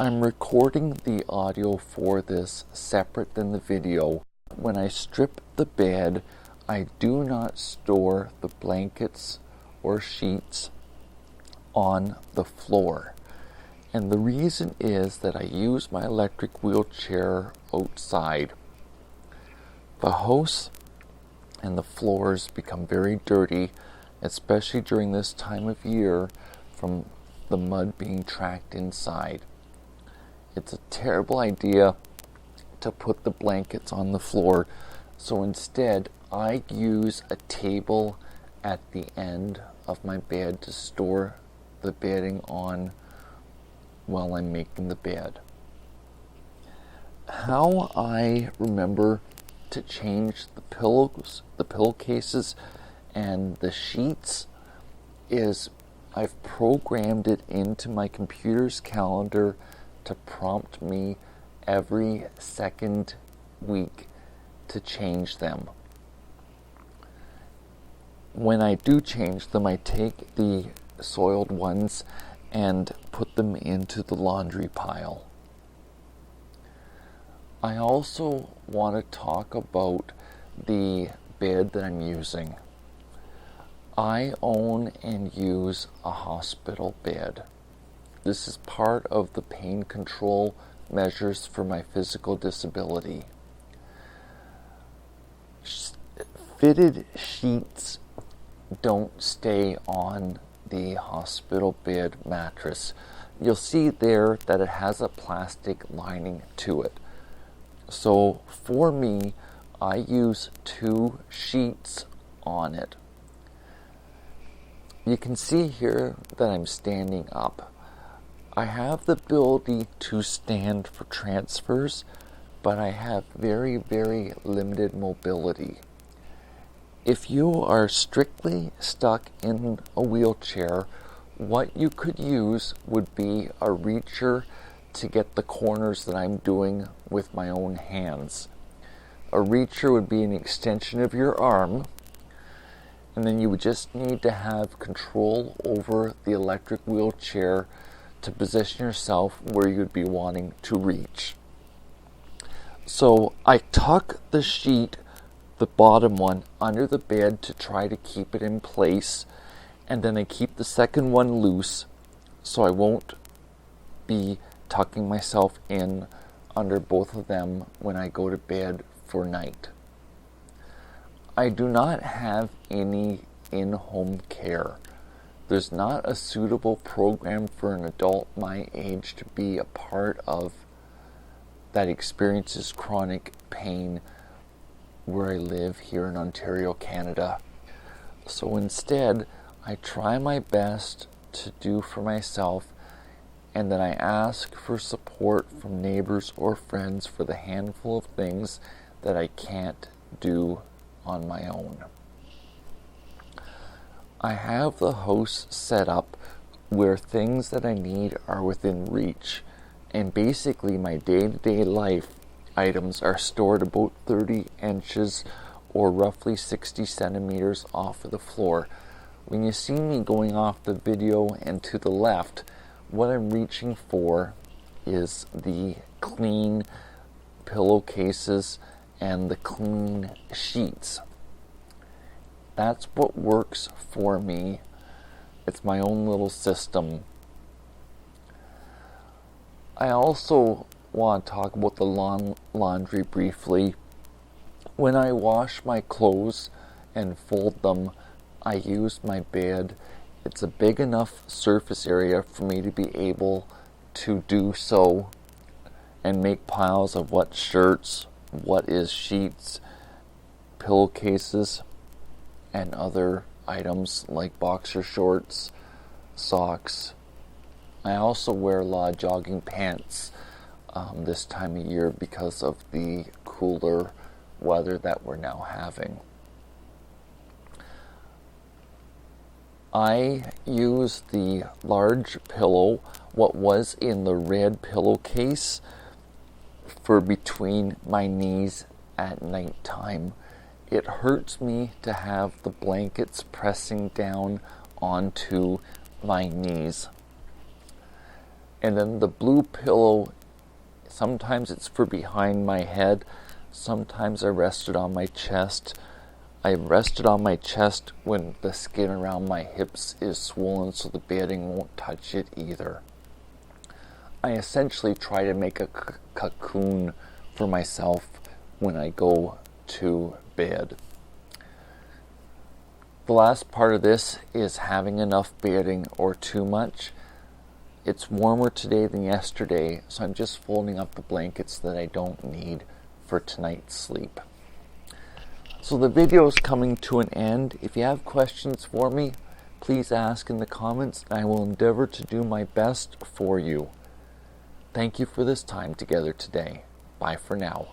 I'm recording the audio for this separate than the video. When I strip the bed, I do not store the blankets or sheets on the floor. And the reason is that I use my electric wheelchair outside. The house and the floors become very dirty, especially during this time of year from the mud being tracked inside. It's a terrible idea to put the blankets on the floor, so instead I use a table at the end of my bed to store the bedding on while I'm making the bed. How I remember to change the pillows, the pillowcases, and the sheets is I've programmed it into my computer's calendar to prompt me every second week to change them. When I do change them, I take the soiled ones and put them into the laundry pile. I also want to talk about the bed that I'm using. I own and use a hospital bed. This is part of the pain control measures for my physical disability. Fitted sheets don't stay on the hospital bed mattress. You'll see there that it has a plastic lining to it. So for me, I use 2 sheets on it. You can see here that I'm standing up. I have the ability to stand for transfers, but I have very, very limited mobility. If you are strictly stuck in a wheelchair, what you could use would be a reacher to get the corners that I'm doing with my own hands. A reacher would be an extension of your arm, and then you would just need to have control over the electric wheelchair to position yourself where you'd be wanting to reach. So I tuck the sheet, the bottom one, under the bed to try to keep it in place, and then I keep the second one loose so I won't be tucking myself in under both of them when I go to bed for night. I do not have any in-home care. There's not a suitable program for an adult my age to be a part of that experiences chronic pain where I live here in Ontario, Canada. So instead, I try my best to do for myself, and then I ask for support from neighbors or friends for the handful of things that I can't do on my own. I have the house set up where things that I need are within reach, and basically my day-to-day life items are stored about 30 inches or roughly 60 centimeters off of the floor. When you see me going off the video and to the left, what I'm reaching for is the clean pillowcases and the clean sheets. That's what works for me. It's my own little system. I also want to talk about the laundry briefly. When I wash my clothes and fold them, I use my bed. It's a big enough surface area for me to be able to do so and make piles of what shirts, what is sheets, pillowcases, and other items like boxer shorts, socks. I also wear a lot of jogging pants this time of year because of the cooler weather that we're now having. I use the large pillow, what was in the red pillowcase, for between my knees at nighttime. It hurts me to have the blankets pressing down onto my knees. And then the blue pillow, sometimes it's for behind my head, sometimes I rest it on my chest. I rest it on my chest when the skin around my hips is swollen so the bedding won't touch it either. I essentially try to make a cocoon for myself when I go to bed. The last part of this is having enough bedding or too much. It's warmer today than yesterday, so I'm just folding up the blankets that I don't need for tonight's sleep. So the video is coming to an end. If you have questions for me, please ask in the comments, and I will endeavor to do my best for you. Thank you for this time together today. Bye for now.